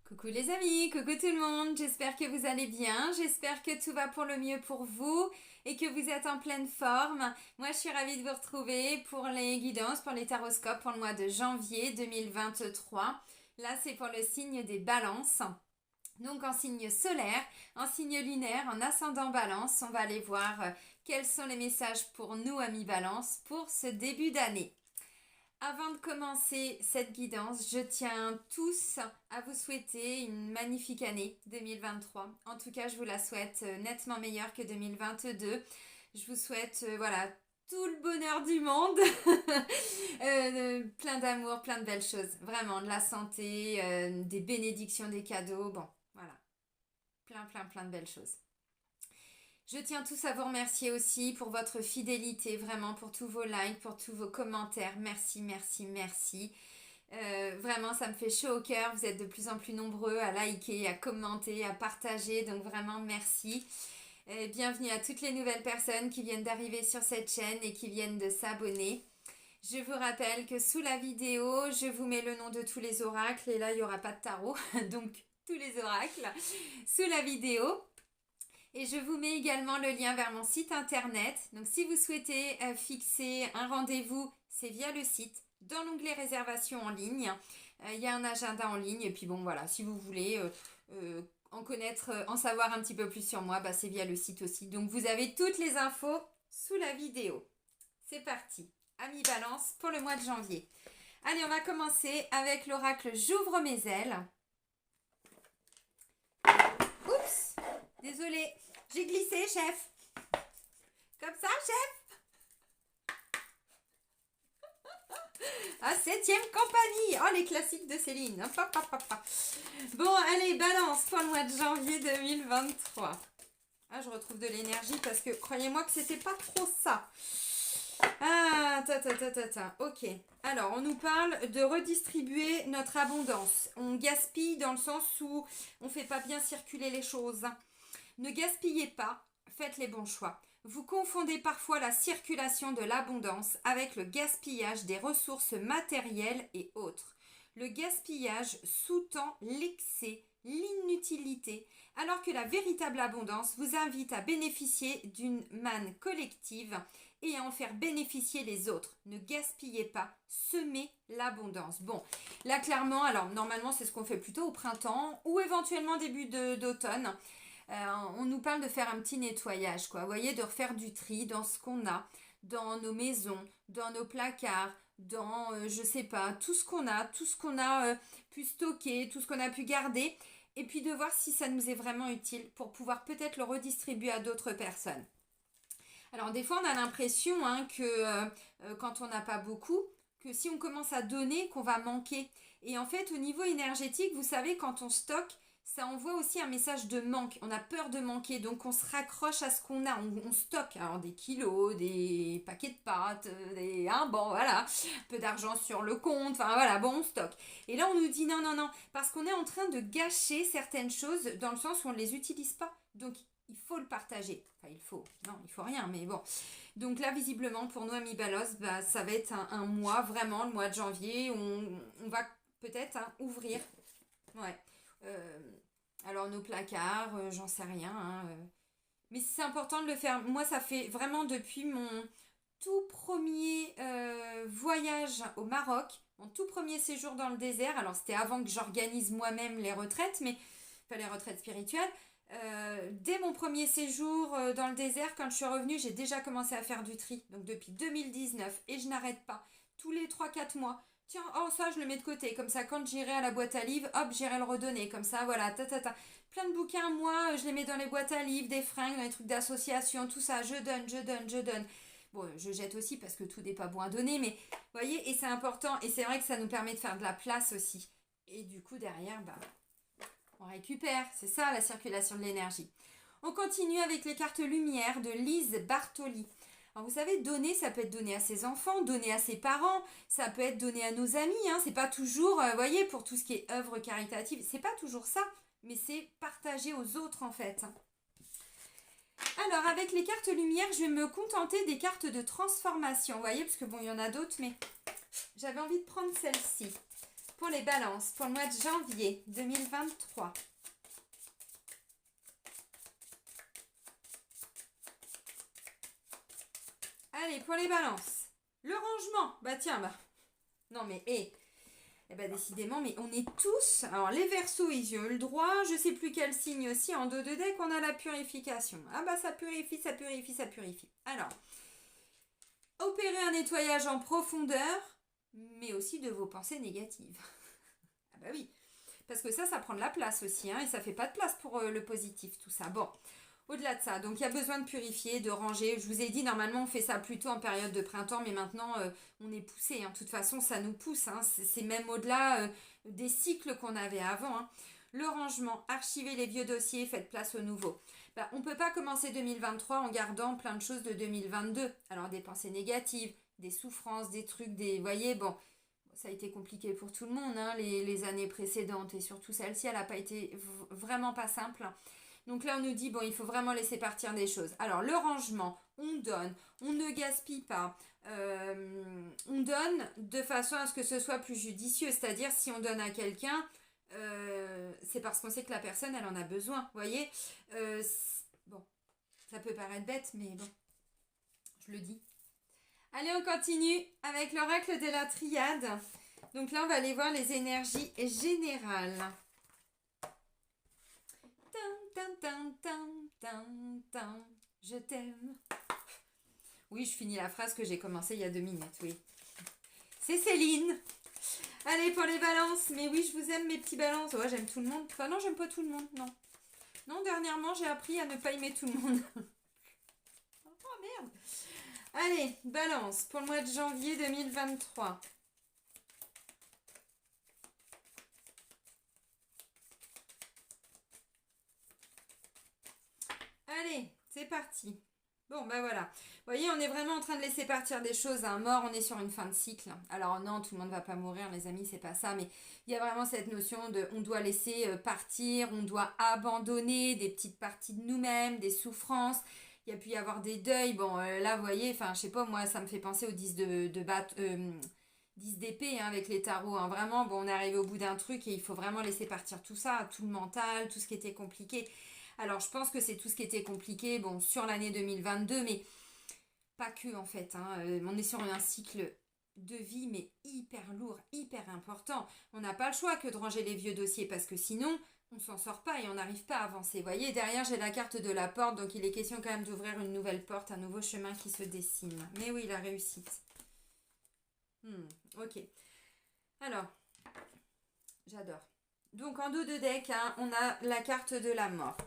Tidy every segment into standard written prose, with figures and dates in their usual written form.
Coucou les amis, coucou tout le monde, j'espère que vous allez bien, j'espère que tout va pour le mieux pour vous et que vous êtes en pleine forme. Moi je suis ravie de vous retrouver pour les guidances, pour les taroscopes pour le mois de janvier 2023. Là c'est pour le signe des balances. Donc en signe solaire, en signe lunaire, en ascendant balance, on va aller voir quels sont les messages pour nous amis balance pour ce début d'année. Avant de commencer cette guidance, je tiens tous à vous souhaiter une magnifique année 2023. En tout cas, je vous la souhaite nettement meilleure que 2022. Je vous souhaite voilà, tout le bonheur du monde, plein d'amour, plein de belles choses. Vraiment, de la santé, des bénédictions, des cadeaux. Bon, voilà, plein de belles choses. Je tiens tous à vous remercier aussi pour votre fidélité, vraiment pour tous vos likes, pour tous vos commentaires. Merci, merci, merci. Vraiment, ça me fait chaud au cœur. Vous êtes de plus en plus nombreux à liker, à commenter, à partager. Donc vraiment, merci. Bienvenue à toutes les nouvelles personnes qui viennent d'arriver sur cette chaîne et qui viennent de s'abonner. Je vous rappelle que sous la vidéo, je vous mets le nom de tous les oracles. Et là, il n'y aura pas de tarot. Donc, tous les oracles sous la vidéo. Et je vous mets également le lien vers mon site internet. Donc si vous souhaitez fixer un rendez-vous, c'est via le site. Dans l'onglet réservation en ligne, il y a un agenda en ligne. Et puis bon voilà, si vous voulez en connaître, en savoir un petit peu plus sur moi, c'est via le site aussi. Donc vous avez toutes les infos sous la vidéo. C'est parti, Amis Balance pour le mois de janvier. Allez, on va commencer avec l'oracle J'ouvre mes ailes. Oups, désolée, j'ai glissé, chef. Comme ça, chef. Ah, 7e compagnie. Oh, les classiques de Céline. Bon, allez, balance pour le mois de janvier 2023. Ah, je retrouve de l'énergie parce que croyez-moi que c'était pas trop ça. Ah, ok. Alors, on nous parle de redistribuer notre abondance. On gaspille dans le sens où on fait pas bien circuler les choses. Ne gaspillez pas, faites les bons choix. Vous confondez parfois la circulation de l'abondance avec le gaspillage des ressources matérielles et autres. Le gaspillage sous-tend l'excès, l'inutilité, alors que la véritable abondance vous invite à bénéficier d'une manne collective et à en faire bénéficier les autres. Ne gaspillez pas, semez l'abondance. Bon, là clairement, alors normalement c'est ce qu'on fait plutôt au printemps ou éventuellement début d'automne. On nous parle de faire un petit nettoyage, quoi. Vous voyez, de refaire du tri dans ce qu'on a, dans nos maisons, dans nos placards, dans, je sais pas, tout ce qu'on a pu stocker, tout ce qu'on a pu garder, et puis de voir si ça nous est vraiment utile pour pouvoir peut-être le redistribuer à d'autres personnes. Alors des fois on a l'impression que quand on n'a pas beaucoup, que si on commence à donner, qu'on va manquer. Et en fait au niveau énergétique, vous savez, quand on stocke, ça envoie aussi un message de manque. On a peur de manquer, donc on se raccroche à ce qu'on a. On stocke alors des kilos, des paquets de pâtes, voilà, un peu d'argent sur le compte, enfin voilà, bon, on stocke. Et là, on nous dit non, parce qu'on est en train de gâcher certaines choses dans le sens où on ne les utilise pas. Donc, il faut le partager. Enfin, il faut rien, mais bon. Donc là, visiblement, pour nous, amis Balos, ça va être un mois, vraiment, le mois de janvier, où on va peut-être ouvrir. Ouais. Alors nos placards, j'en sais rien. Mais c'est important de le faire. Moi, ça fait vraiment depuis mon tout premier voyage au Maroc, mon tout premier séjour dans le désert. Alors c'était avant que j'organise moi-même les retraites, mais pas les retraites spirituelles. Dès mon premier séjour dans le désert, quand je suis revenue, j'ai déjà commencé à faire du tri. Donc depuis 2019, et je n'arrête pas. Tous les 3-4 mois. Tiens, ça je le mets de côté, comme ça quand j'irai à la boîte à livres, hop, j'irai le redonner, comme ça, voilà, Plein de bouquins, moi, je les mets dans les boîtes à livres, des fringues, dans les trucs d'association, tout ça, je donne. Bon, je jette aussi parce que tout n'est pas bon à donner, mais vous voyez, et c'est important, et c'est vrai que ça nous permet de faire de la place aussi. Et du coup, derrière, on récupère, c'est ça la circulation de l'énergie. On continue avec les cartes lumière de Lise Bartoli. Alors vous savez, donner, ça peut être donné à ses enfants, donner à ses parents, ça peut être donné à nos amis, c'est pas toujours, vous voyez, pour tout ce qui est œuvre caritative, c'est pas toujours ça, mais c'est partager aux autres en fait. Alors avec les cartes lumière, je vais me contenter des cartes de transformation, vous voyez, parce que bon, il y en a d'autres, mais j'avais envie de prendre celle-ci. pour les balances, pour le mois de janvier 2023. Allez, pour les balances. Le rangement. Bah tiens, bah. Non mais, eh ben décidément, mais on est tous... Alors, les Verseaux, ils ont eu le droit. Je sais plus quel signe aussi. En dos de deck, on a la purification. Ah bah ça purifie, ça purifie, ça purifie. Alors, opérer un nettoyage en profondeur, mais aussi de vos pensées négatives. Ah bah oui. Parce que ça prend de la place aussi, hein, et ça fait pas de place pour le positif, tout ça. Bon, au-delà de ça, donc il y a besoin de purifier, de ranger. Je vous ai dit, normalement, on fait ça plutôt en période de printemps, mais maintenant, on est poussé. Hein. De toute façon, ça nous pousse. Hein. C'est même au-delà des cycles qu'on avait avant. Hein. Le rangement, archiver les vieux dossiers, faites place aux nouveaux. Bah, on ne peut pas commencer 2023 en gardant plein de choses de 2022. Alors, des pensées négatives, des souffrances, des trucs, vous voyez, bon... Ça a été compliqué pour tout le monde, hein, les années précédentes, et surtout celle-ci, elle n'a pas été vraiment pas simple. Donc là, on nous dit, bon, il faut vraiment laisser partir des choses. Alors, le rangement, on donne, on ne gaspille pas, on donne de façon à ce que ce soit plus judicieux. C'est-à-dire, si on donne à quelqu'un, c'est parce qu'on sait que la personne, elle en a besoin, vous voyez. Bon, ça peut paraître bête, mais bon, je le dis. Allez, on continue avec l'oracle de la triade. Donc là, on va aller voir les énergies générales. Je t'aime. Oui, je finis la phrase que j'ai commencée il y a 2 minutes, oui. C'est Céline. Allez, pour les balances. Mais oui, je vous aime, mes petits balances. Ouais, j'aime tout le monde. Enfin, non, j'aime pas tout le monde, non. Non, dernièrement, j'ai appris à ne pas aimer tout le monde. Oh, merde. Allez, balance pour le mois de janvier 2023. Allez, c'est parti. Bon, bah voilà. Vous voyez, on est vraiment en train de laisser partir des choses à un mort. On est sur une fin de cycle. Alors non, tout le monde ne va pas mourir, les amis, c'est pas ça. Mais il y a vraiment cette notion de on doit laisser partir, on doit abandonner des petites parties de nous-mêmes, des souffrances. Il y a pu y avoir des deuils. Bon, là, vous voyez, enfin, je sais pas, moi, ça me fait penser aux 10 10 d'épée, hein, avec les tarots. Hein. Vraiment, bon, on est arrivé au bout d'un truc et il faut vraiment laisser partir tout ça, tout le mental, tout ce qui était compliqué. Alors, je pense que c'est tout ce qui était compliqué, bon, sur l'année 2022, mais pas que, en fait. Hein. On est sur un cycle de vie, mais hyper lourd, hyper important. On n'a pas le choix que de ranger les vieux dossiers, parce que sinon, on s'en sort pas et on n'arrive pas à avancer. Vous voyez, derrière, j'ai la carte de la porte, donc il est question quand même d'ouvrir une nouvelle porte, un nouveau chemin qui se dessine. Mais oui, la réussite. Ok. Alors, j'adore. Donc, en dos de deck, hein, on a la carte de la mort.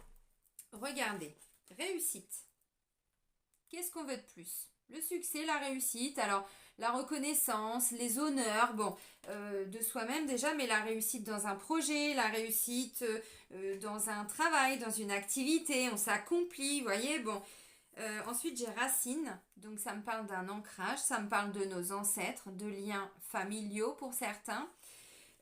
Regardez, réussite. Qu'est-ce qu'on veut de plus? Le succès, la réussite, alors la reconnaissance, les honneurs, bon, de soi-même déjà, mais la réussite dans un projet, la réussite dans un travail, dans une activité, on s'accomplit, vous voyez, bon. Ensuite, j'ai racine, donc ça me parle d'un ancrage, ça me parle de nos ancêtres, de liens familiaux pour certains.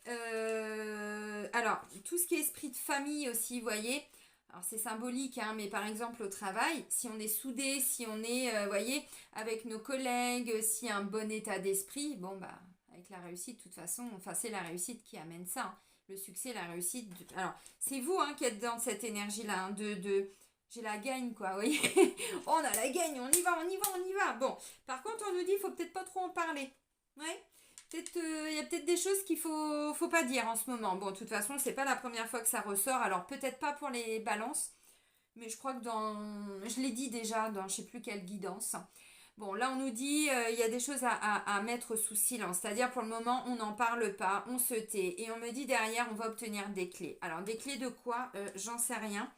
Alors, tout ce qui est esprit de famille aussi, vous voyez. Alors c'est symbolique, hein, mais par exemple au travail, si on est soudé, si on est, voyez, avec nos collègues, s'il y a un bon état d'esprit, bon bah, avec la réussite, de toute façon, enfin c'est la réussite qui amène ça. Hein. Le succès, la réussite. Alors, c'est vous hein, qui êtes dans cette énergie-là, hein, j'ai la gagne, quoi, vous voyez. On a la gagne, on y va, on y va, on y va. Bon, par contre, on nous dit, il faut peut-être pas trop en parler. Ouais. Il y a peut-être des choses qu'il faut pas dire en ce moment. Bon, de toute façon, c'est pas la première fois que ça ressort. Alors, peut-être pas pour les balances. Mais je crois que je l'ai dit déjà dans je sais plus quelle guidance. Bon, là, on nous dit il y a des choses à mettre sous silence. C'est-à-dire, pour le moment, on n'en parle pas, on se tait. Et on me dit derrière, on va obtenir des clés. Alors, des clés de quoi j'en sais rien.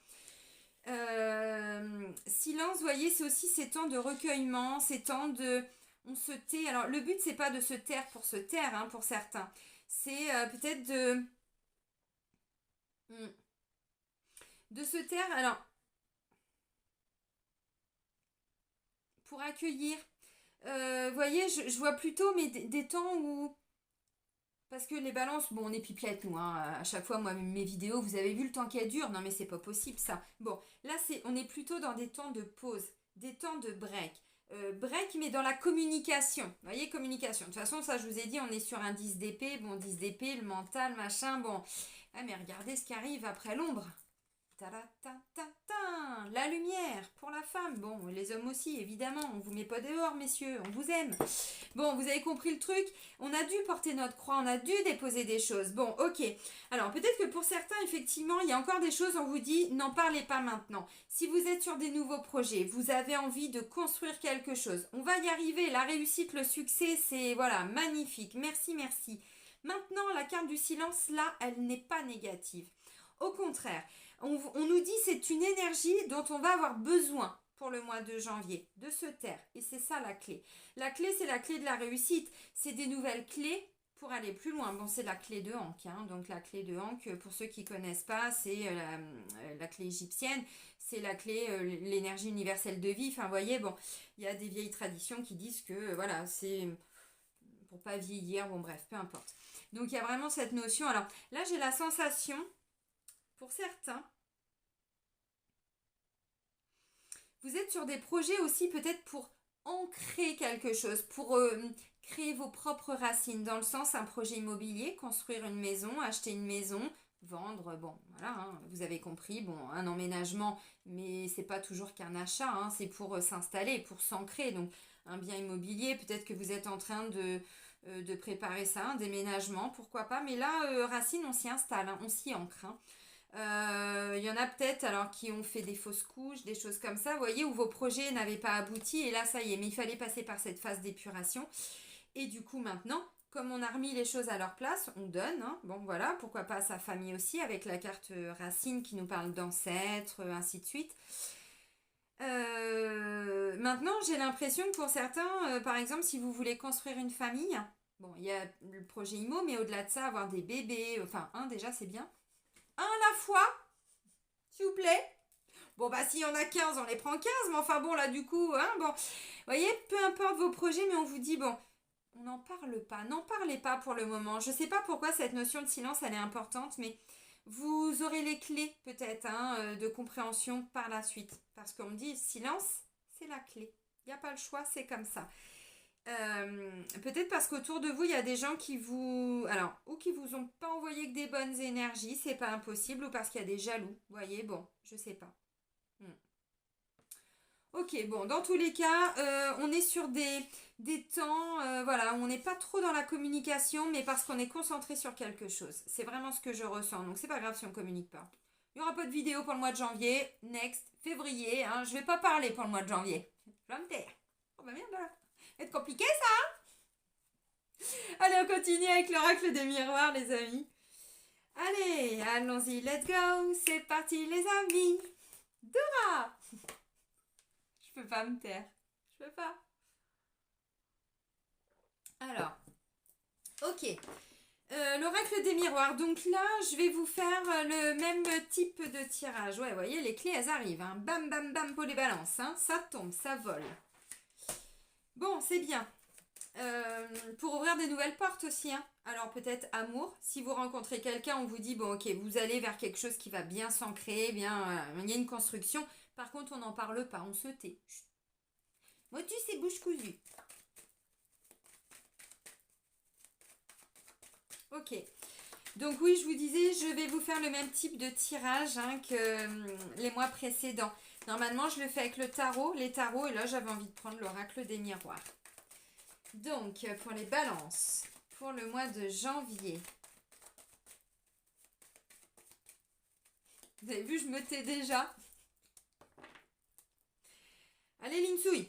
Silence, vous voyez, c'est aussi ces temps de recueillement, ces temps de... On se tait. Alors, le but, c'est pas de se taire pour se taire, hein, pour certains. C'est peut-être de se taire. Alors, pour accueillir. Vous voyez, je vois plutôt mais des temps où... Parce que les balances, bon, on est pipelettes, nous, hein. À chaque fois, moi, mes vidéos, vous avez vu le temps qu'elles durent. Non, mais c'est pas possible, ça. Bon, là, on est plutôt dans des temps de pause, des temps de break. break, mais dans la communication. Vous voyez, communication. De toute façon, ça, je vous ai dit, on est sur un 10 d'épée. Bon, 10 d'épée, le mental, machin, bon. Ah, mais regardez ce qui arrive après l'ombre. La lumière pour la femme. Bon, les hommes aussi, évidemment. On vous met pas dehors, messieurs. On vous aime. Bon, vous avez compris le truc. On a dû porter notre croix. On a dû déposer des choses. Bon, ok. Alors, peut-être que pour certains, effectivement, il y a encore des choses, on vous dit, n'en parlez pas maintenant. Si vous êtes sur des nouveaux projets, vous avez envie de construire quelque chose, on va y arriver. La réussite, le succès, c'est, voilà, magnifique. Merci, merci. Maintenant, la carte du silence, là, elle n'est pas négative. Au contraire, on nous dit c'est une énergie dont on va avoir besoin pour le mois de janvier, de se taire. Et c'est ça la clé. La clé, c'est la clé de la réussite. C'est des nouvelles clés pour aller plus loin. Bon, c'est la clé de Ankh. Hein. Donc la clé de Ankh, pour ceux qui ne connaissent pas, c'est la clé égyptienne. C'est la clé, l'énergie universelle de vie. Enfin, vous voyez, bon, il y a des vieilles traditions qui disent que, voilà, c'est pour pas vieillir. Bon, bref, peu importe. Donc, il y a vraiment cette notion. Alors, là, j'ai la sensation, pour certains, vous êtes sur des projets aussi peut-être pour ancrer quelque chose, pour créer vos propres racines, dans le sens un projet immobilier, construire une maison, acheter une maison, vendre, bon, voilà, hein, vous avez compris, bon, un emménagement, mais c'est pas toujours qu'un achat, hein, c'est pour s'installer, pour s'ancrer, donc un bien immobilier, peut-être que vous êtes en train de préparer ça, un déménagement, pourquoi pas, mais là, racine, on s'y installe, hein, on s'y ancre, hein. Il y en a peut-être alors qui ont fait des fausses couches, des choses comme ça, vous voyez, où vos projets n'avaient pas abouti et là ça y est, mais il fallait passer par cette phase d'épuration et du coup maintenant, comme on a remis les choses à leur place, on donne, hein, bon voilà, pourquoi pas à sa famille aussi avec la carte racine qui nous parle d'ancêtres, ainsi de suite. Maintenant j'ai l'impression que pour certains, par exemple si vous voulez construire une famille, bon il y a le projet IMO mais au-delà de ça avoir des bébés, enfin un déjà c'est bien. Un à la fois, s'il vous plaît. Bon, bah, s'il y en a 15, on les prend 15. Mais enfin, bon, là, du coup, hein, bon. Vous voyez, peu importe vos projets, mais on vous dit, bon, on n'en parle pas. N'en parlez pas pour le moment. Je ne sais pas pourquoi cette notion de silence, elle est importante, mais vous aurez les clés, peut-être, hein, de compréhension par la suite. Parce qu'on me dit, silence, c'est la clé. Il n'y a pas le choix, c'est comme ça. Peut-être parce qu'autour de vous, il y a des gens qui vous... Alors, ou qui vous ont pas envoyé que des bonnes énergies, c'est pas impossible, ou parce qu'il y a des jaloux. Vous voyez, bon, je sais pas. Ok, bon, dans tous les cas, on est sur des temps, voilà, où on n'est pas trop dans la communication, mais parce qu'on est concentré sur quelque chose. C'est vraiment ce que je ressens, donc c'est pas grave si on communique pas. Il n'y aura pas de vidéo pour le mois de janvier, next, février, hein, je vais pas parler pour le mois de janvier. Je vais me taire. Oh bah merde, là. Ça va être compliqué ça. Allez, on continue avec l'oracle des miroirs, les amis. Allez, allons-y, let's go. C'est parti, les amis. Dora. Je peux pas me taire. Je peux pas. Alors, ok. L'oracle des miroirs. Donc là, je vais vous faire le même type de tirage. Ouais, vous voyez, les clés, elles arrivent. Hein. Bam, bam, bam pour les balances. Hein. Ça tombe, ça vole. Bon, c'est bien. Pour ouvrir des nouvelles portes aussi. Hein. Alors peut-être amour. Si vous rencontrez quelqu'un, on vous dit, bon ok, vous allez vers quelque chose qui va bien s'ancrer, bien, il y a une construction. Par contre, on n'en parle pas, on se tait. Chut. Moi, tu sais, bouche cousue. Ok. Donc oui, je vous disais, je vais vous faire le même type de tirage hein, que les mois précédents. Normalement, je le fais avec le tarot, les tarots, et là, j'avais envie de prendre l'oracle des miroirs. Donc, pour les balances, pour le mois de janvier. Vous avez vu, je me tais déjà. Allez, Linsouille.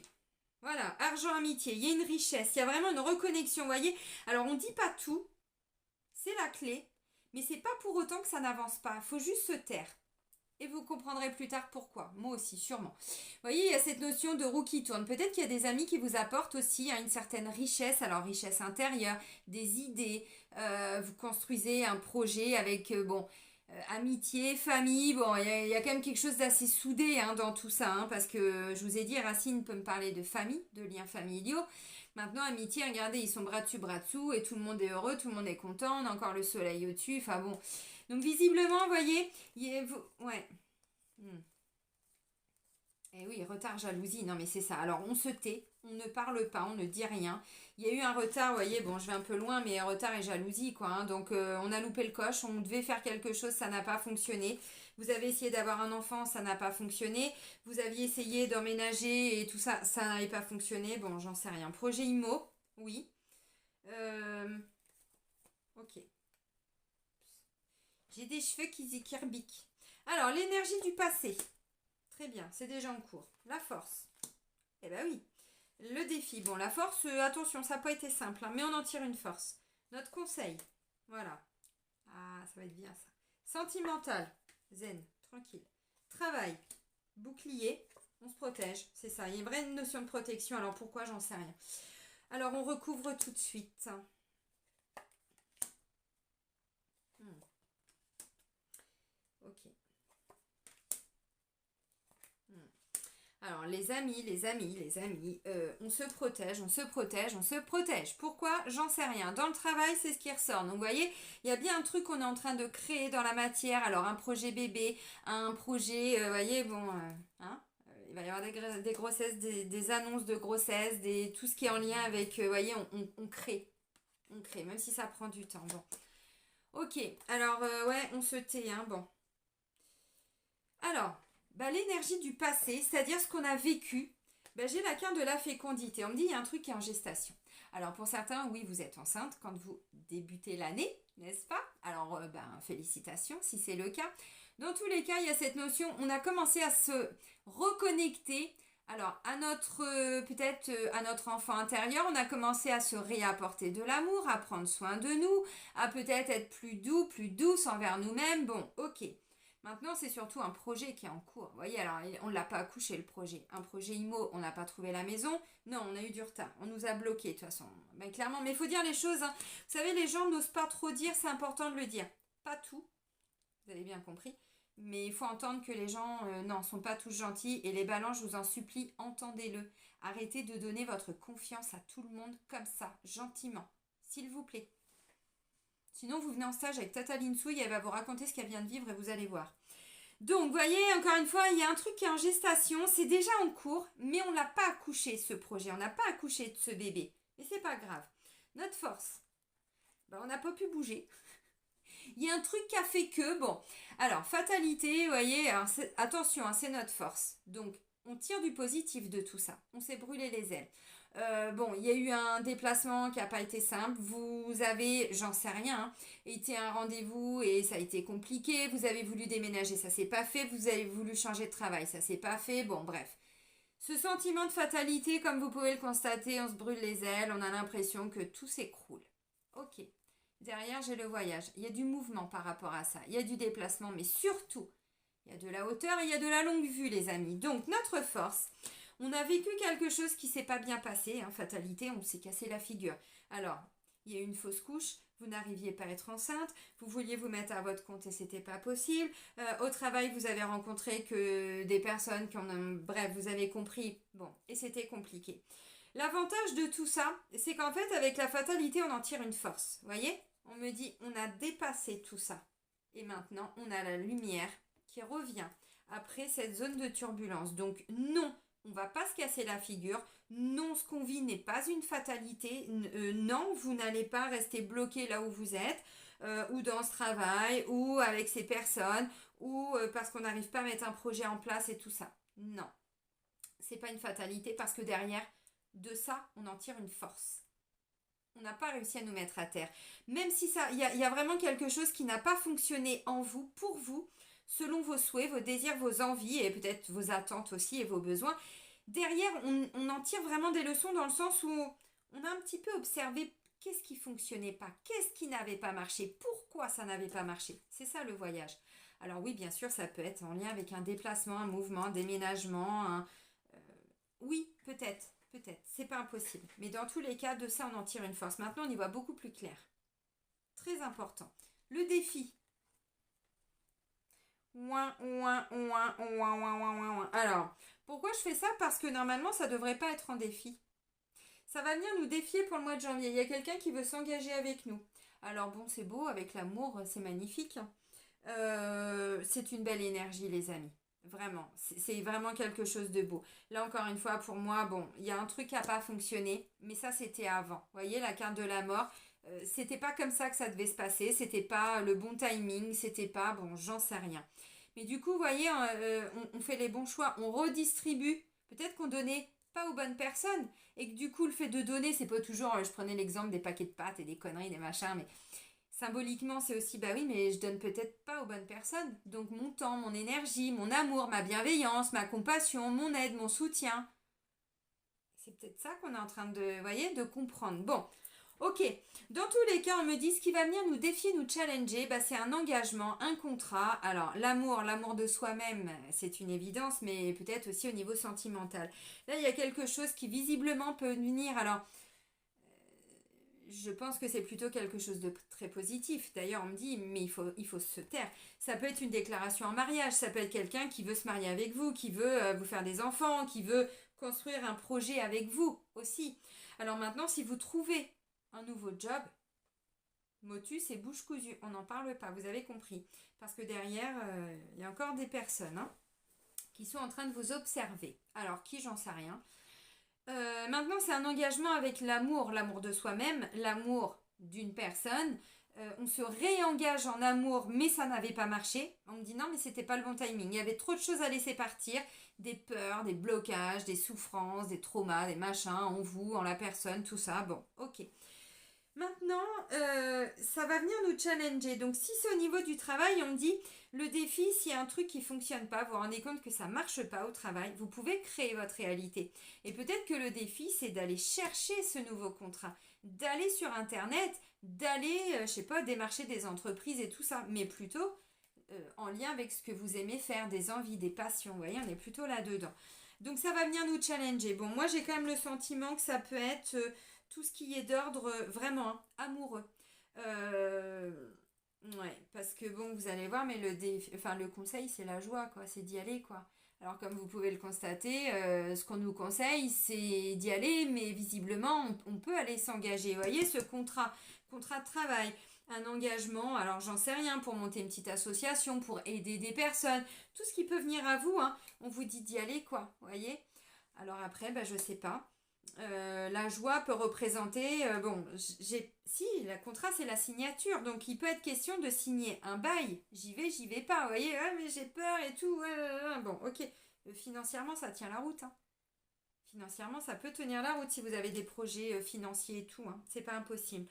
Voilà, argent, amitié, il y a une richesse, il y a vraiment une reconnexion, vous voyez. Alors, on ne dit pas tout, c'est la clé, mais c'est pas pour autant que ça n'avance pas. Il faut juste se taire. Et vous comprendrez plus tard pourquoi. Moi aussi, sûrement. Vous voyez, il y a cette notion de roue qui tourne. Peut-être qu'il y a des amis qui vous apportent aussi une certaine richesse. Alors, richesse intérieure, des idées. Vous construisez un projet avec, amitié, famille. Bon, il y a quand même quelque chose d'assez soudé hein, dans tout ça. Hein, parce que, je vous ai dit, Racine peut me parler de famille, de liens familiaux. Maintenant, amitié, regardez, ils sont bras dessus, bras dessous. Et tout le monde est heureux, tout le monde est content. On a encore le soleil au-dessus. Enfin bon... Donc visiblement, vous voyez, ouais. Eh oui, retard, jalousie, non mais c'est ça. Alors on se tait, on ne parle pas, on ne dit rien. Il y a eu un retard, vous voyez, bon je vais un peu loin, mais retard et jalousie quoi, hein. Donc on a loupé le coche, on devait faire quelque chose, ça n'a pas fonctionné. Vous avez essayé d'avoir un enfant, ça n'a pas fonctionné. Vous aviez essayé d'emménager et tout ça, ça n'avait pas fonctionné. Bon, j'en sais rien. Projet IMO, oui. Euh, ok. J'ai des cheveux qui rebiquent. Alors, l'énergie du passé. Très bien, c'est déjà en cours. La force. Eh ben oui. Le défi. Bon, la force, attention, ça n'a pas été simple, hein, mais on en tire une force. Notre conseil. Voilà. Ah, ça va être bien ça. Sentimental. Zen. Tranquille. Travail. Bouclier. On se protège. C'est ça. Il y a une vraie notion de protection. Alors pourquoi, j'en sais rien. Alors on recouvre tout de suite. Ok. Alors, les amis, on se protège, on se protège, on se protège. Pourquoi? J'en sais rien. Dans le travail, c'est ce qui ressort. Donc, vous voyez, il y a bien un truc qu'on est en train de créer dans la matière. Alors, un projet bébé, un projet, vous voyez, bon, hein, il va y avoir des grossesses, des annonces de grossesse, tout ce qui est en lien avec, vous voyez, on crée. On crée, même si ça prend du temps. Bon. Ok, alors, ouais, on se tait, hein, bon. Alors, bah, l'énergie du passé, c'est-à-dire ce qu'on a vécu, bah, j'ai la quinte de la fécondité. On me dit, il y a un truc qui est en gestation. Alors, pour certains, oui, vous êtes enceinte quand vous débutez l'année, n'est-ce pas? Alors, ben, félicitations si c'est le cas. Dans tous les cas, il y a cette notion, on a commencé à se reconnecter. Alors, à notre, peut-être à notre enfant intérieur, on a commencé à se réapporter de l'amour, à prendre soin de nous, à peut-être être plus doux, plus douce envers nous-mêmes. Bon, ok. Maintenant, c'est surtout un projet qui est en cours. Vous voyez, alors, on ne l'a pas accouché, le projet. Un projet IMO, on n'a pas trouvé la maison. Non, on a eu du retard. On nous a bloqués, de toute façon. Ben, clairement, mais il faut dire les choses, hein. Vous savez, les gens n'osent pas trop dire, c'est important de le dire. Pas tout, vous avez bien compris. Mais il faut entendre que les gens, non, sont pas tous gentils. Et les balances, je vous en supplie, entendez-le. Arrêtez de donner votre confiance à tout le monde comme ça, gentiment. S'il vous plaît. Sinon, vous venez en stage avec Tata Linsouille, elle va vous raconter ce qu'elle vient de vivre et vous allez voir. Donc, vous voyez, encore une fois, il y a un truc qui est en gestation, c'est déjà en cours, mais on n'a pas accouché ce projet, on n'a pas accouché de ce bébé. Mais c'est pas grave. Notre force, ben, on n'a pas pu bouger. Il y a un truc qui a fait que, bon, alors, fatalité, vous voyez, alors, attention, hein, c'est notre force. Donc, on tire du positif de tout ça. On s'est brûlé les ailes. Bon, il y a eu un déplacement qui n'a pas été simple. Vous avez, j'en sais rien, hein, été à un rendez-vous et ça a été compliqué. Vous avez voulu déménager, ça s'est pas fait. Vous avez voulu changer de travail, ça s'est pas fait. Bon, bref. Ce sentiment de fatalité, comme vous pouvez le constater, on se brûle les ailes, on a l'impression que tout s'écroule. Ok. Derrière, j'ai le voyage. Il y a du mouvement par rapport à ça. Il y a du déplacement, mais surtout, il y a de la hauteur et il y a de la longue vue, les amis. Donc, notre force, on a vécu quelque chose qui s'est pas bien passé, hein, fatalité, on s'est cassé la figure. Alors, il y a eu une fausse couche, vous n'arriviez pas à être enceinte, vous vouliez vous mettre à votre compte et c'était pas possible. Au travail, vous avez rencontré que des personnes qui ont... Bref, vous avez compris. Bon, et c'était compliqué. L'avantage de tout ça, c'est qu'en fait, avec la fatalité, on en tire une force. Vous voyez? On me dit, on a dépassé tout ça. Et maintenant, on a la lumière qui revient après cette zone de turbulence. Donc, non, on ne va pas se casser la figure. Non, ce qu'on vit n'est pas une fatalité. Non, vous n'allez pas rester bloqué là où vous êtes, ou dans ce travail, ou avec ces personnes, ou parce qu'on n'arrive pas à mettre un projet en place et tout ça. Non, c'est pas une fatalité parce que derrière, de ça, on en tire une force. On n'a pas réussi à nous mettre à terre. Même si ça, il y a vraiment quelque chose qui n'a pas fonctionné en vous, pour vous, selon vos souhaits, vos désirs, vos envies et peut-être vos attentes aussi et vos besoins. Derrière, on en tire vraiment des leçons dans le sens où on a un petit peu observé qu'est-ce qui fonctionnait pas, qu'est-ce qui n'avait pas marché, pourquoi ça n'avait pas marché. C'est ça le voyage. Alors oui, bien sûr, ça peut être en lien avec un déplacement, un mouvement, un déménagement, oui, peut-être. Peut-être, c'est pas impossible. Mais dans tous les cas, de ça, on en tire une force. Maintenant, on y voit beaucoup plus clair. Très important. Le défi. Ouin, ouin, ouin, ouin, ouin, ouin, ouin. Alors, pourquoi je fais ça? Parce que normalement, ça devrait pas être en défi. Ça va venir nous défier pour le mois de janvier. Il y a quelqu'un qui veut s'engager avec nous. Alors bon, c'est beau, avec l'amour, c'est magnifique. C'est une belle énergie, les amis. Vraiment, c'est vraiment quelque chose de beau. Là, encore une fois, pour moi, bon, il y a un truc qui n'a pas fonctionné, mais ça, c'était avant. Vous voyez, la carte de la mort, c'était pas comme ça que ça devait se passer, c'était pas le bon timing, c'était pas, bon, j'en sais rien. Mais du coup, vous voyez, on fait les bons choix, on redistribue. Peut-être qu'on donnait pas aux bonnes personnes, et que du coup, le fait de donner, c'est pas toujours, je prenais l'exemple des paquets de pâtes et des conneries, des machins, mais symboliquement, c'est aussi, bah oui, mais je donne peut-être pas aux bonnes personnes. Donc mon temps, mon énergie, mon amour, ma bienveillance, ma compassion, mon aide, mon soutien. C'est peut-être ça qu'on est en train de, voyez, de comprendre. Bon, ok. Dans tous les cas, on me dit ce qui va venir nous défier, nous challenger, bah, c'est un engagement, un contrat. Alors l'amour de soi-même, c'est une évidence, mais peut-être aussi au niveau sentimental. Là, il y a quelque chose qui visiblement peut venir. Alors, je pense que c'est plutôt quelque chose de très positif. D'ailleurs, on me dit, mais il faut se taire. Ça peut être une déclaration en mariage, ça peut être quelqu'un qui veut se marier avec vous, qui veut vous faire des enfants, qui veut construire un projet avec vous aussi. Alors maintenant, si vous trouvez un nouveau job, motus et bouche cousue, on n'en parle pas, vous avez compris. Parce que derrière, il y a encore des personnes qui sont en train de vous observer. Alors, qui, j'en sais rien. Maintenant, c'est un engagement avec l'amour de soi-même, l'amour d'une personne. On se réengage en amour, mais ça n'avait pas marché. On me dit non, mais c'était pas le bon timing. Il y avait trop de choses à laisser partir, des peurs, des blocages, des souffrances, des traumas, des machins en vous, en la personne, tout ça. Bon, ok. Maintenant, ça va venir nous challenger. Donc, si c'est au niveau du travail, on me dit le défi, s'il y a un truc qui ne fonctionne pas, vous vous rendez compte que ça ne marche pas au travail, vous pouvez créer votre réalité. Et peut-être que le défi, c'est d'aller chercher ce nouveau contrat, d'aller sur Internet, d'aller, je sais pas, démarcher des entreprises et tout ça, mais plutôt en lien avec ce que vous aimez faire, des envies, des passions. Vous voyez, on est plutôt là-dedans. Donc, ça va venir nous challenger. Bon, moi, j'ai quand même le sentiment que ça peut être tout ce qui est d'ordre vraiment amoureux. Euh, ouais, parce que bon, vous allez voir, mais le conseil, c'est la joie, quoi, c'est d'y aller, quoi. Alors, comme vous pouvez le constater, ce qu'on nous conseille, c'est d'y aller, mais visiblement, on peut aller s'engager. Vous voyez, ce contrat de travail, un engagement, alors j'en sais rien, pour monter une petite association, pour aider des personnes, tout ce qui peut venir à vous, on vous dit d'y aller, quoi, vous voyez. Alors après, bah, je sais pas. La joie peut représenter, si, le contrat c'est la signature, donc il peut être question de signer un bail, j'y vais pas, vous voyez, mais j'ai peur et tout, bon, ok. Financièrement ça tient la route, financièrement ça peut tenir la route si vous avez des projets financiers et tout, c'est pas impossible.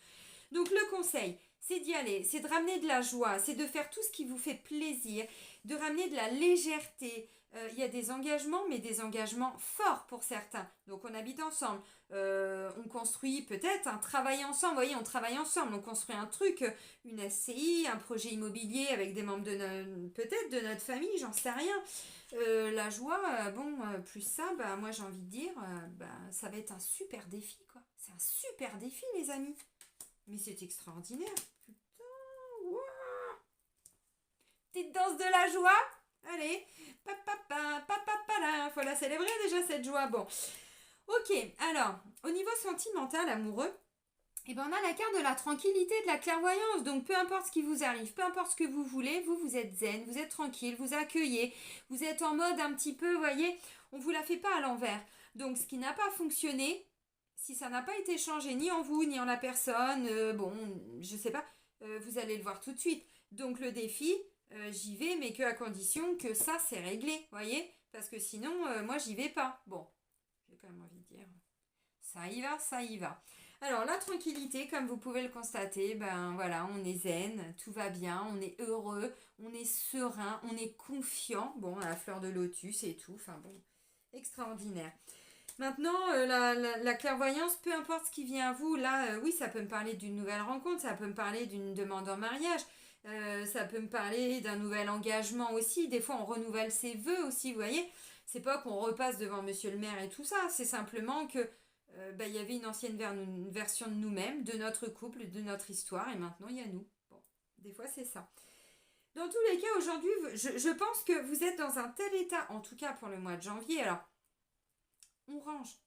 Donc le conseil, c'est d'y aller, c'est de ramener de la joie, c'est de faire tout ce qui vous fait plaisir, de ramener de la légèreté. Il y a des engagements, mais des engagements forts pour certains. Donc on habite ensemble, on construit peut-être un travail ensemble, vous voyez, on travaille ensemble, on construit un truc, une SCI, un projet immobilier avec des membres peut-être de notre famille, j'en sais rien. La joie, plus ça, bah, moi j'ai envie de dire, ça va être un super défi, quoi. C'est un super défi, les amis. Mais c'est extraordinaire. Putain, wow. Petite danse de la joie. Allez. Faut la célébrer déjà cette joie. Bon. Ok, alors, au niveau sentimental, amoureux, on a la carte de la tranquillité, de la clairvoyance. Donc, peu importe ce qui vous arrive, peu importe ce que vous voulez, vous êtes zen, vous êtes tranquille, vous accueillez, vous êtes en mode un petit peu, vous voyez, on vous la fait pas à l'envers. Donc, ce qui n'a pas fonctionné, si ça n'a pas été changé ni en vous ni en la personne, je sais pas, vous allez le voir tout de suite. Donc le défi, j'y vais, mais que à condition que ça c'est réglé, voyez. Parce que sinon, moi j'y vais pas. Bon, j'ai quand même envie de dire, ça y va, ça y va. Alors la tranquillité, comme vous pouvez le constater, voilà, on est zen, tout va bien, on est heureux, on est serein, on est confiant. Bon, à la fleur de lotus et tout, enfin bon, extraordinaire. Maintenant, la clairvoyance, peu importe ce qui vient à vous, là, oui, ça peut me parler d'une nouvelle rencontre, ça peut me parler d'une demande en mariage, ça peut me parler d'un nouvel engagement aussi. Des fois, on renouvelle ses vœux aussi, vous voyez. C'est pas qu'on repasse devant monsieur le maire et tout ça, c'est simplement que il y avait une ancienne version de nous-mêmes, de notre couple, de notre histoire, et maintenant, il y a nous. Bon, des fois, c'est ça. Dans tous les cas, aujourd'hui, je pense que vous êtes dans un tel état, en tout cas pour le mois de janvier, alors on range,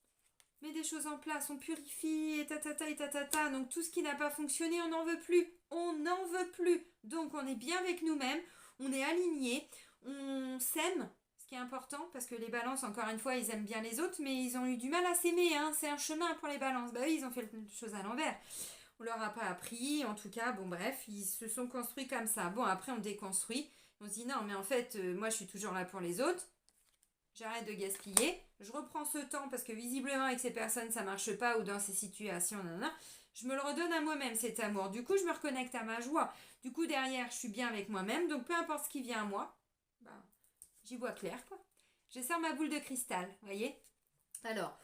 met des choses en place, on purifie, et tatata, et tatata. Donc tout ce qui n'a pas fonctionné, on n'en veut plus. On n'en veut plus. Donc on est bien avec nous-mêmes, on est aligné, on s'aime. Ce qui est important, parce que les balances, encore une fois, ils aiment bien les autres, mais ils ont eu du mal à s'aimer, hein. C'est un chemin pour les balances. Bah oui, ils ont fait les choses à l'envers. On leur a pas appris, en tout cas, bon bref, ils se sont construits comme ça. Bon, après on déconstruit, on se dit non, mais en fait, moi je suis toujours là pour les autres, j'arrête de gaspiller, je reprends ce temps parce que visiblement avec ces personnes ça marche pas ou dans ces situations, nanana, je me le redonne à moi-même cet amour. Du coup, je me reconnecte à ma joie. Du coup, derrière, je suis bien avec moi-même, donc peu importe ce qui vient à moi, bah, j'y vois clair quoi. Je sors ma boule de cristal, vous voyez. Alors,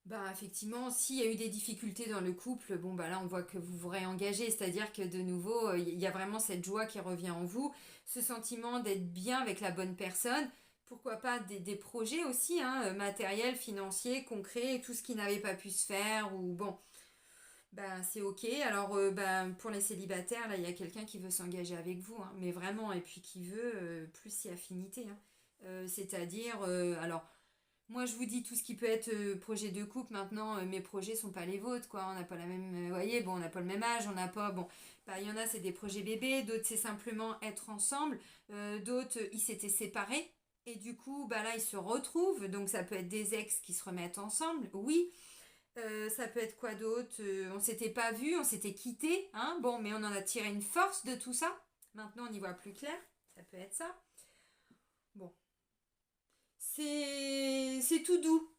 bah effectivement, s'il y a eu des difficultés dans le couple, bon bah là on voit que vous vous réengagez, c'est-à-dire que de nouveau, il y a vraiment cette joie qui revient en vous, ce sentiment d'être bien avec la bonne personne, pourquoi pas des projets aussi, hein, matériels, financiers, concrets, tout ce qui n'avait pas pu se faire, ou bon, bah c'est ok. Alors bah, pour les célibataires, là il y a quelqu'un qui veut s'engager avec vous, hein, mais vraiment, et puis qui veut plus si affinité, hein. C'est-à-dire, alors moi, je vous dis tout ce qui peut être projet de couple. Maintenant, mes projets sont pas les vôtres, quoi. On n'a pas la même, vous voyez, bon, on n'a pas le même âge, on n'a pas, bon, bah, il y en a, c'est des projets bébés, d'autres, c'est simplement être ensemble, d'autres, ils s'étaient séparés, et du coup, bah là, ils se retrouvent, donc ça peut être des ex qui se remettent ensemble, oui. Ça peut être quoi d'autre. On s'était pas vu, on s'était quitté, hein, bon, mais on en a tiré une force de tout ça. Maintenant, on y voit plus clair, ça peut être ça. Bon, c'est tout doux.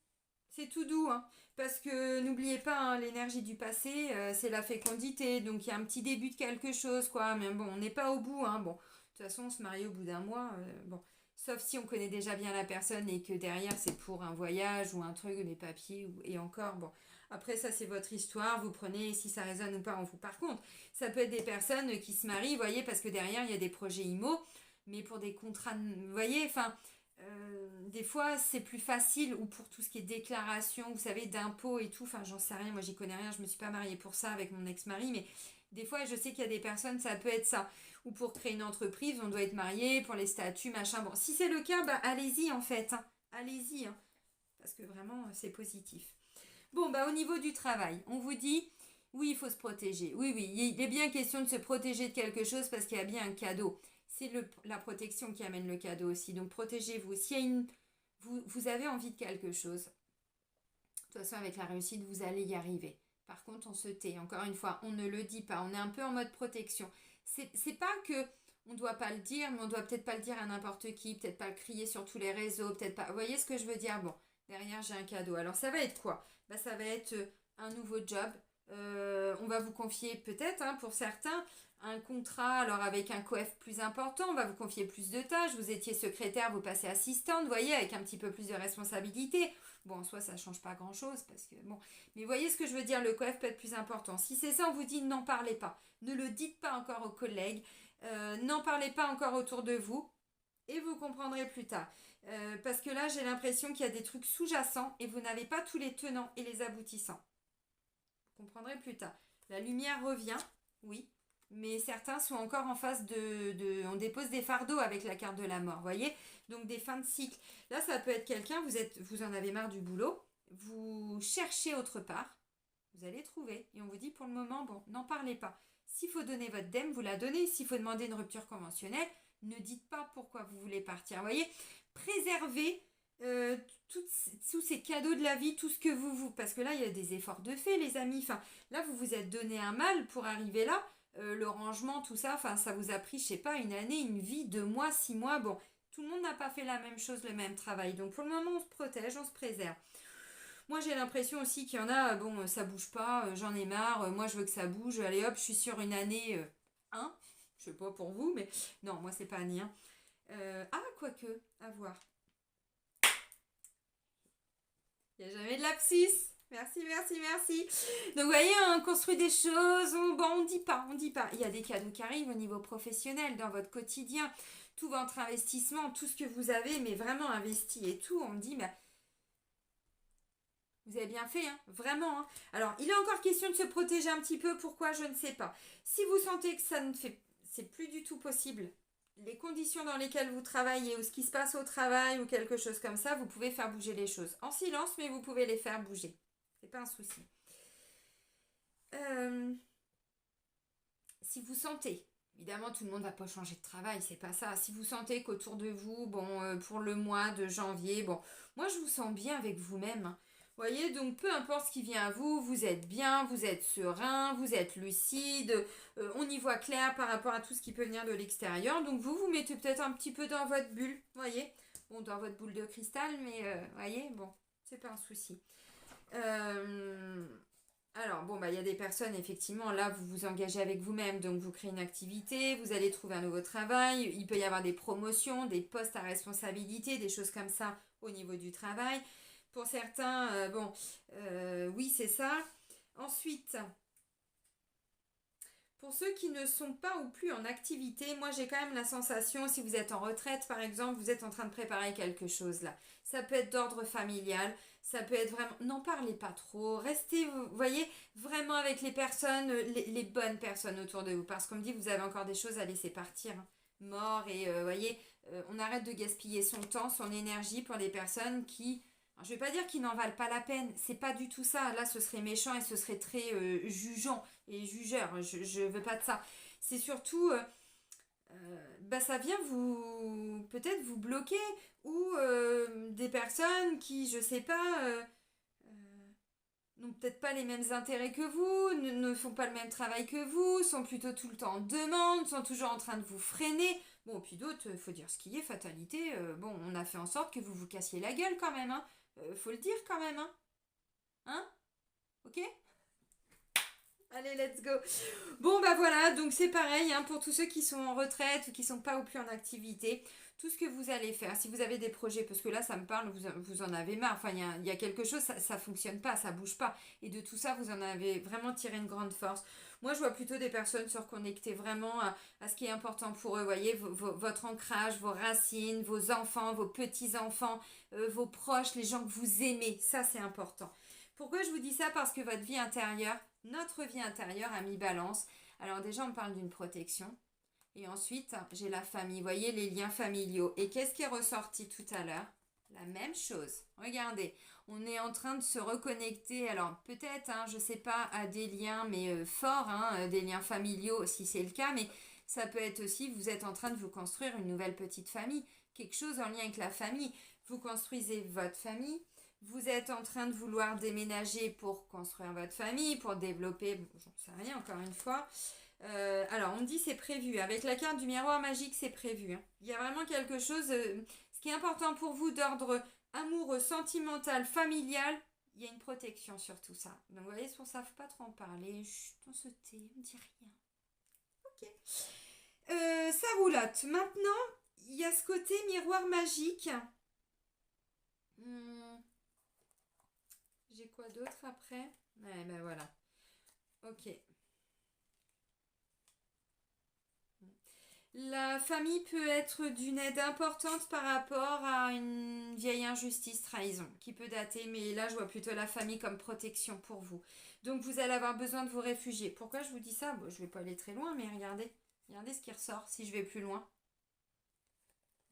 C'est tout doux, hein. Parce que n'oubliez pas, hein, l'énergie du passé, c'est la fécondité. Donc il y a un petit début de quelque chose, quoi. Mais bon, on n'est pas au bout, hein. Bon, de toute façon, on se marie au bout d'un mois. Bon, sauf si on connaît déjà bien la personne et que derrière, c'est pour un voyage ou un truc, des papiers, et encore, bon. Après, ça, c'est votre histoire. Vous prenez si ça résonne ou pas en vous. Par contre, ça peut être des personnes qui se marient, vous voyez, parce que derrière, il y a des projets IMO, mais pour des contrats, vous voyez, enfin, des fois c'est plus facile ou pour tout ce qui est déclaration, vous savez, d'impôts et tout, enfin j'en sais rien, moi j'y connais rien, je me suis pas mariée pour ça avec mon ex-mari, mais des fois je sais qu'il y a des personnes, ça peut être ça, ou pour créer une entreprise, on doit être marié, pour les statuts, machin, bon, si c'est le cas, bah allez-y en fait, hein. Allez-y, hein, parce que vraiment c'est positif. Bon, bah au niveau du travail, on vous dit, oui, il faut se protéger. Oui, oui, il est bien question de se protéger de quelque chose parce qu'il y a bien un cadeau. C'est la protection qui amène le cadeau aussi. Donc protégez-vous. S'il y a vous avez envie de quelque chose, de toute façon avec la réussite, vous allez y arriver. Par contre, on se tait. Encore une fois, on ne le dit pas. On est un peu en mode protection. C'est pas que on ne doit pas le dire, mais on doit peut-être pas le dire à n'importe qui, peut-être pas le crier sur tous les réseaux, peut-être pas. Vous voyez ce que je veux dire? Bon, derrière j'ai un cadeau. Alors ça va être quoi? Bah ça va être un nouveau job. On va vous confier peut-être, hein, pour certains, un contrat, alors avec un coef plus important, on va vous confier plus de tâches. Vous étiez secrétaire, vous passez assistante, vous voyez, avec un petit peu plus de responsabilité. Bon, en soi, ça ne change pas grand-chose, parce que, bon, mais vous voyez ce que je veux dire, le coef peut être plus important. Si c'est ça, on vous dit, n'en parlez pas. Ne le dites pas encore aux collègues, n'en parlez pas encore autour de vous, et vous comprendrez plus tard. Parce que là, j'ai l'impression qu'il y a des trucs sous-jacents, et vous n'avez pas tous les tenants et les aboutissants. Vous comprendrez plus tard. La lumière revient, oui, mais certains sont encore en phase on dépose des fardeaux avec la carte de la mort, voyez, donc des fins de cycle. Là, ça peut être quelqu'un, vous en avez marre du boulot, vous cherchez autre part, vous allez trouver, et on vous dit pour le moment, bon, n'en parlez pas. S'il faut donner votre dème, vous la donnez. S'il faut demander une rupture conventionnelle, ne dites pas pourquoi vous voulez partir. Vous voyez, préservez euh, tous ces cadeaux de la vie, tout ce que parce que là, il y a des efforts de fait, les amis. Enfin, là, vous vous êtes donné un mal pour arriver là. Le rangement, tout ça, enfin, ça vous a pris, je sais pas, une année, une vie, 2 mois, 6 mois. Bon, tout le monde n'a pas fait la même chose, le même travail. Donc, pour le moment, on se protège, on se préserve. Moi, j'ai l'impression aussi qu'il y en a, bon, ça bouge pas, j'en ai marre, moi, je veux que ça bouge. Allez hop, je suis sur une année 1. Je sais pas pour vous, mais non, moi, c'est pas année 1. Quoique, à voir. Il n'y a jamais de lapsus. Merci, merci, merci. Donc, vous voyez, on construit des choses. On dit pas, on dit pas. Il y a des cadeaux qui arrivent au niveau professionnel, dans votre quotidien. Tout votre investissement, tout ce que vous avez, mais vraiment investi et tout. On me dit, mais vous avez bien fait, hein, vraiment. Hein. Alors, il est encore question de se protéger un petit peu. Pourquoi? Je ne sais pas. Si vous sentez que ça ne fait... C'est plus du tout possible. Les conditions dans lesquelles vous travaillez ou ce qui se passe au travail ou quelque chose comme ça, vous pouvez faire bouger les choses. En silence, mais vous pouvez les faire bouger. C'est pas un souci. Si vous sentez, Évidemment, tout le monde ne va pas changer de travail, c'est pas ça. Si vous sentez qu'autour de vous, bon, pour le mois de janvier, bon, moi je vous sens bien avec vous-même, hein. Vous voyez, donc peu importe ce qui vient à vous, vous êtes bien, vous êtes serein, vous êtes lucide, on y voit clair par rapport à tout ce qui peut venir de l'extérieur. Donc vous vous mettez peut-être un petit peu dans votre bulle, vous voyez. Bon, dans votre boule de cristal, mais vous voyez, bon, c'est pas un souci. Euh, alors, bon, bah, il y a des personnes, effectivement, là, vous vous engagez avec vous-même, donc vous créez une activité, vous allez trouver un nouveau travail, il peut y avoir des promotions, des postes à responsabilité, des choses comme ça au niveau du travail. Pour certains, bon, oui, c'est ça. Ensuite, pour ceux qui ne sont pas ou plus en activité, moi j'ai quand même la sensation, si vous êtes en retraite par exemple, vous êtes en train de préparer quelque chose là. Ça peut être d'ordre familial, ça peut être vraiment... N'en parlez pas trop, restez, vous voyez, vraiment avec les personnes, les bonnes personnes autour de vous. Parce qu'on me dit, vous avez encore des choses à laisser partir, hein. Mort et, voyez, on arrête de gaspiller son temps, son énergie pour des personnes qui... Alors, je ne vais pas dire qu'ils n'en valent pas la peine, c'est pas du tout ça. Là, ce serait méchant et ce serait très jugeant et jugeur. Je veux pas de ça. C'est surtout, bah, ça vient vous peut-être vous bloquer ou des personnes qui, je sais pas, n'ont peut-être pas les mêmes intérêts que vous, ne font pas le même travail que vous, sont plutôt tout le temps en demande, sont toujours en train de vous freiner. Bon, puis d'autres, faut dire ce qui est, fatalité. Bon, on a fait en sorte que vous vous cassiez la gueule quand même, hein. Faut le dire quand même, hein. Hein? Ok? Allez, let's go. Bon, bah voilà, donc c'est pareil hein, pour tous ceux qui sont en retraite ou qui sont pas ou plus en activité. Tout ce que vous allez faire, si vous avez des projets, parce que là ça me parle, vous en avez marre, enfin il y a quelque chose, ça fonctionne pas, ça bouge pas. Et de tout ça, vous en avez vraiment tiré une grande force. Moi je vois plutôt des personnes se reconnecter vraiment à ce qui est important pour eux, voyez, votre ancrage, vos racines, vos enfants, vos petits-enfants, vos proches, les gens que vous aimez, ça c'est important. Pourquoi je vous dis ça? Parce que votre vie intérieure, notre vie intérieure a mis balance. Alors déjà, on parle d'une protection. Et ensuite, j'ai la famille. Vous voyez, les liens familiaux. Et qu'est-ce qui est ressorti tout à l'heure? La même chose. Regardez, on est en train de se reconnecter. Alors peut-être, hein, je ne sais pas, à des liens, mais forts, hein, des liens familiaux si c'est le cas. Mais ça peut être aussi, vous êtes en train de vous construire une nouvelle petite famille. Quelque chose en lien avec la famille. Vous construisez votre famille. Vous êtes en train de vouloir déménager pour construire votre famille, pour développer, bon, j'en sais rien encore une fois. Alors on me dit c'est prévu. Avec la carte du miroir magique, c'est prévu, hein. Il y a vraiment quelque chose, ce qui est important pour vous d'ordre amoureux, sentimental, familial, il y a une protection sur tout ça. Donc vous voyez, c'est pour ça, faut pas trop en parler. Chut, on se tait, on dit rien. Ok. Ça roulotte. Maintenant, il y a ce côté miroir magique. Hmm, j'ai quoi d'autre après? Ouais, ben voilà. Ok. La famille peut être d'une aide importante par rapport à une vieille injustice, trahison, qui peut dater, mais là je vois plutôt la famille comme protection pour vous. Donc vous allez avoir besoin de vous réfugier. Pourquoi je vous dis ça? Bon, je vais pas aller très loin, mais regardez. Regardez ce qui ressort si je vais plus loin.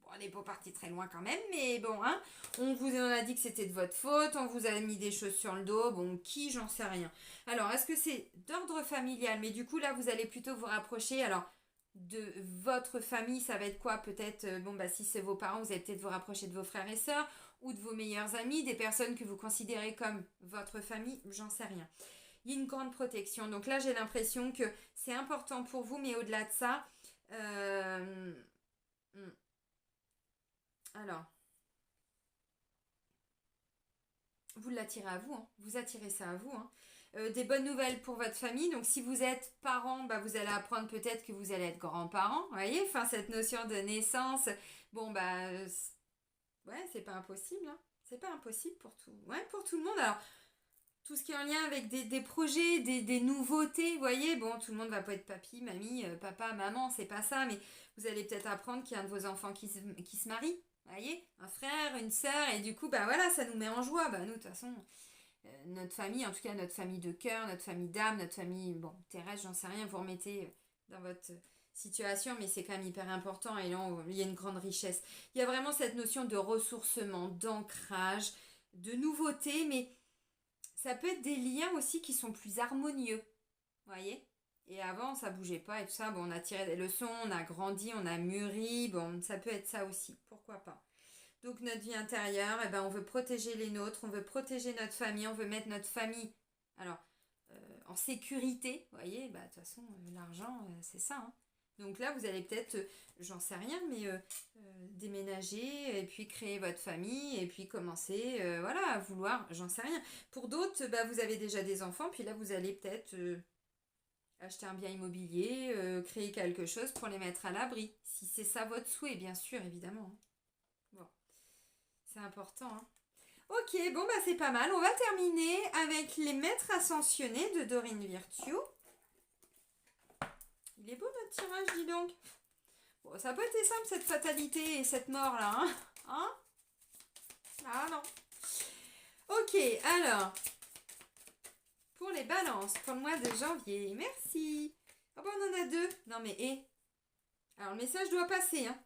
Bon, on n'est pas parti très loin quand même, mais bon, hein. On vous en a dit que c'était de votre faute, on vous a mis des choses sur le dos, bon, qui, j'en sais rien. Alors, est-ce que c'est d'ordre familial? Mais du coup, là, vous allez plutôt vous rapprocher, alors, de votre famille, ça va être quoi? Peut-être, bon, bah, si c'est vos parents, vous allez peut-être vous rapprocher de vos frères et sœurs, ou de vos meilleurs amis, des personnes que vous considérez comme votre famille, j'en sais rien. Il y a une grande protection. Donc là, j'ai l'impression que c'est important pour vous, mais au-delà de ça, euh, hmm, alors, vous l'attirez à vous, hein. Vous attirez ça à vous, hein. Des bonnes nouvelles pour votre famille. Donc, si vous êtes parent, bah, vous allez apprendre peut-être que vous allez être grands-parents. Vous voyez, enfin, cette notion de naissance, bon, bah, ouais, c'est pas impossible, hein. C'est pas impossible pour tout, ouais, pour tout le monde. Alors, tout ce qui est en lien avec des projets, des nouveautés, vous voyez, bon, tout le monde va pas être papy, mamie, papa, maman, c'est pas ça, mais vous allez peut-être apprendre qu'il y a un de vos enfants qui se marie, vous voyez, un frère, une sœur, et du coup, bah voilà, ça nous met en joie. Bah nous, de toute façon, notre famille, en tout cas notre famille de cœur, notre famille d'âme, notre famille, bon, terrestre, j'en sais rien, vous remettez dans votre situation, mais c'est quand même hyper important, et là, il y a une grande richesse. Il y a vraiment cette notion de ressourcement, d'ancrage, de nouveauté, mais ça peut être des liens aussi qui sont plus harmonieux, vous voyez. Et avant, ça bougeait pas et tout ça. Bon, on a tiré des leçons, on a grandi, on a mûri. Bon, ça peut être ça aussi. Pourquoi pas? Donc, notre vie intérieure, eh ben, on veut protéger les nôtres, on veut protéger notre famille, on veut mettre notre famille alors, en sécurité. Vous voyez, bah, de toute façon, l'argent, c'est ça. Hein. Donc là, vous allez peut-être, j'en sais rien, mais déménager et puis créer votre famille et puis commencer, voilà, à vouloir, j'en sais rien. Pour d'autres, bah, vous avez déjà des enfants, puis là, vous allez peut-être acheter un bien immobilier, créer quelque chose pour les mettre à l'abri. Si c'est ça votre souhait, bien sûr, évidemment. Hein. Bon, c'est important. Hein. Ok, bon, bah c'est pas mal. On va terminer avec les maîtres ascensionnés de Dorine Virtue. Il est beau notre tirage, dis donc. Bon, ça n'a pas été simple cette fatalité et cette mort-là. Hein, hein. Ah non. Ok, alors. Pour les balances, pour le mois de janvier. Merci. Oh bah on en a deux. Non mais hé. Alors le message doit passer. Hein.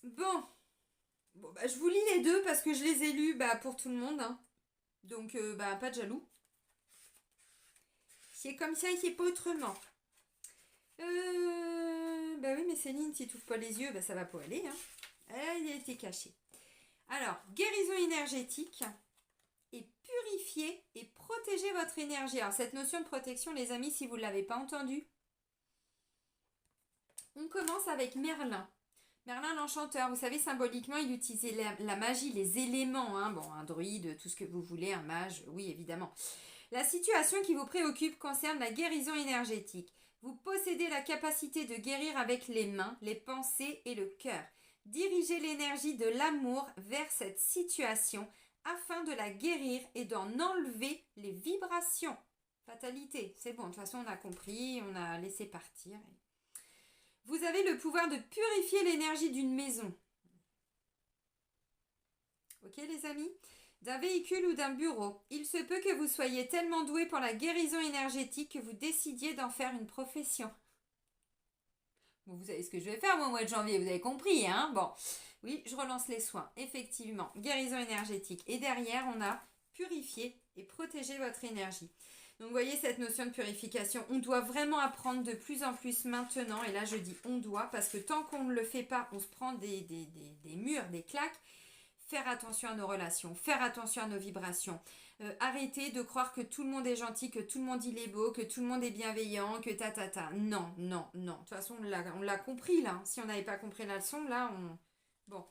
Bon. Bon bah je vous lis les deux parce que je les ai lus bah, pour tout le monde. Hein. Donc bah pas de jaloux. C'est comme ça et c'est pas autrement. Bah oui mais Céline, si tu n'ouvres pas les yeux, bah ça va pas aller. Hein. Il a été caché. Alors, guérison énergétique. Et purifier et protéger votre énergie. Alors cette notion de protection, les amis, si vous ne l'avez pas entendu, on commence avec Merlin. Merlin l'enchanteur, vous savez, symboliquement, il utilisait la magie, les éléments. Hein. Bon, un druide, tout ce que vous voulez, un mage, oui, évidemment. La situation qui vous préoccupe concerne la guérison énergétique. Vous possédez la capacité de guérir avec les mains, les pensées et le cœur. Dirigez l'énergie de l'amour vers cette situation afin de la guérir et d'en enlever les vibrations. Fatalité, c'est bon, de toute façon on a compris, on a laissé partir. Vous avez le pouvoir de purifier l'énergie d'une maison. Ok les amis? D'un véhicule ou d'un bureau. Il se peut que vous soyez tellement doué pour la guérison énergétique que vous décidiez d'en faire une profession. Bon, vous savez ce que je vais faire moi au mois de janvier, vous avez compris, hein? Bon, oui, je relance les soins, effectivement. Guérison énergétique. Et derrière, on a purifier et protéger votre énergie. Donc, vous voyez cette notion de purification. On doit vraiment apprendre de plus en plus maintenant. Et là, je dis on doit parce que tant qu'on ne le fait pas, on se prend des murs, des claques. Faire attention à nos relations, faire attention à nos vibrations. Arrêtez de croire que tout le monde est gentil, que tout le monde il est beau, que tout le monde est bienveillant, que ta. Non, non, non. De toute façon, on l'a compris là. Si on n'avait pas compris la leçon, là, on... Bon.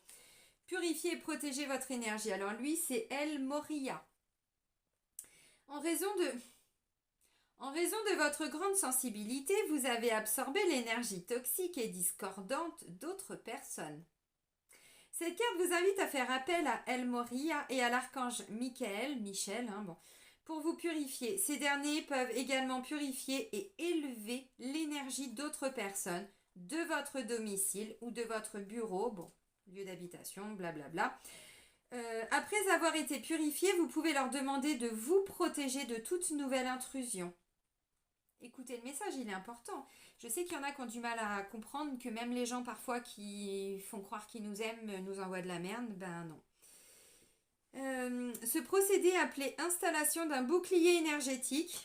Purifiez et protégez votre énergie. Alors lui, c'est El Moria. En raison de votre grande sensibilité, vous avez absorbé l'énergie toxique et discordante d'autres personnes. Cette carte vous invite à faire appel à El Moria et à l'archange Michel, hein, bon, pour vous purifier. Ces derniers peuvent également purifier et élever l'énergie d'autres personnes, de votre domicile ou de votre bureau, bon, lieu d'habitation, blablabla. Après avoir été purifié, vous pouvez leur demander de vous protéger de toute nouvelle intrusion. Écoutez le message, il est important. Je sais qu'il y en a qui ont du mal à comprendre que même les gens parfois qui font croire qu'ils nous aiment nous envoient de la merde. Ben non. Ce procédé appelé installation d'un bouclier énergétique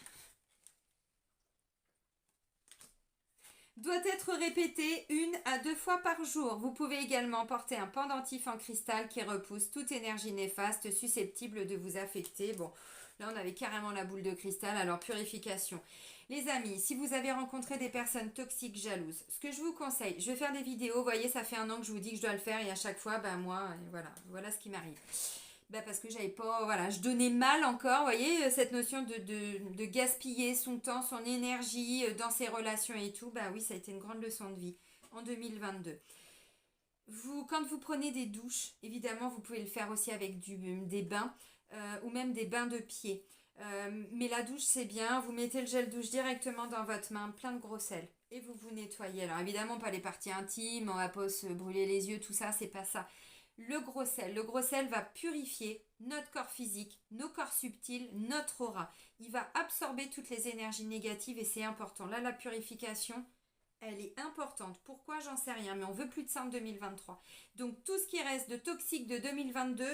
doit être répété 1 à 2 fois par jour. Vous pouvez également porter un pendentif en cristal qui repousse toute énergie néfaste susceptible de vous affecter. Bon, là on avait carrément la boule de cristal, alors purification. Les amis, si vous avez rencontré des personnes toxiques, jalouses, ce que je vous conseille, je vais faire des vidéos, vous voyez, ça fait 1 an que je vous dis que je dois le faire et à chaque fois, ben moi, voilà ce qui m'arrive. Ben parce que j'avais pas, voilà, je donnais mal encore, vous voyez, cette notion de gaspiller son temps, son énergie dans ses relations et tout, ben oui, ça a été une grande leçon de vie en 2022. Quand vous prenez des douches, évidemment, vous pouvez le faire aussi avec des bains ou même des bains de pied. Mais la douche c'est bien, vous mettez le gel douche directement dans votre main, plein de gros sel, et vous vous nettoyez. Alors évidemment pas les parties intimes, on va pas se brûler les yeux, tout ça, c'est pas ça. Le gros sel va purifier notre corps physique, nos corps subtils, notre aura. Il va absorber toutes les énergies négatives et c'est important. Là la purification, elle est importante. Pourquoi? J'en sais rien, mais on veut plus de ça en 2023. Donc tout ce qui reste de toxique de 2022...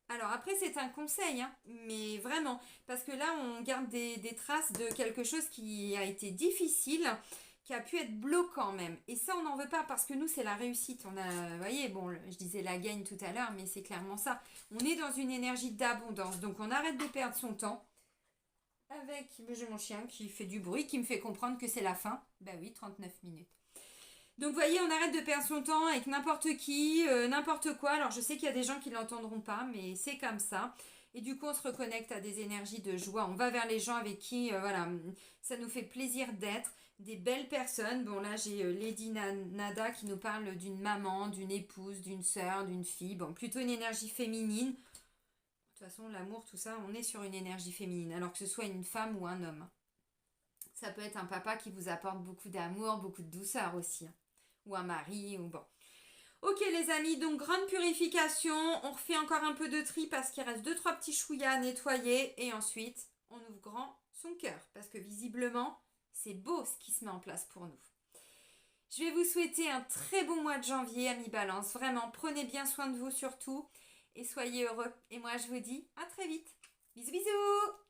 Alors après, c'est un conseil, hein, mais vraiment, parce que là, on garde des traces de quelque chose qui a été difficile, qui a pu être bloquant même. Et ça, on n'en veut pas parce que nous, c'est la réussite. On a, vous voyez, bon, je disais la gagne tout à l'heure, mais c'est clairement ça. On est dans une énergie d'abondance, donc on arrête de perdre son temps. Avec, j'ai mon chien qui fait du bruit, qui me fait comprendre que c'est la fin. Bah oui, 39 minutes. Donc, vous voyez, on arrête de perdre son temps avec n'importe qui, n'importe quoi. Alors, je sais qu'il y a des gens qui ne l'entendront pas, mais c'est comme ça. Et du coup, on se reconnecte à des énergies de joie. On va vers les gens avec qui, voilà, ça nous fait plaisir d'être. Des belles personnes. Bon, là, j'ai Lady Nada qui nous parle d'une maman, d'une épouse, d'une sœur, d'une fille. Bon, plutôt une énergie féminine. De toute façon, l'amour, tout ça, on est sur une énergie féminine. Alors que ce soit une femme ou un homme. Ça peut être un papa qui vous apporte beaucoup d'amour, beaucoup de douceur aussi, hein. Ou un mari, ou bon. Ok les amis, donc grande purification. On refait encore un peu de tri parce qu'il reste 2-3 petits chouïas à nettoyer. Et ensuite, on ouvre grand son cœur. Parce que visiblement, c'est beau ce qui se met en place pour nous. Je vais vous souhaiter un très bon mois de janvier, amis Balance. Vraiment, prenez bien soin de vous surtout. Et soyez heureux. Et moi, je vous dis à très vite. Bisous bisous.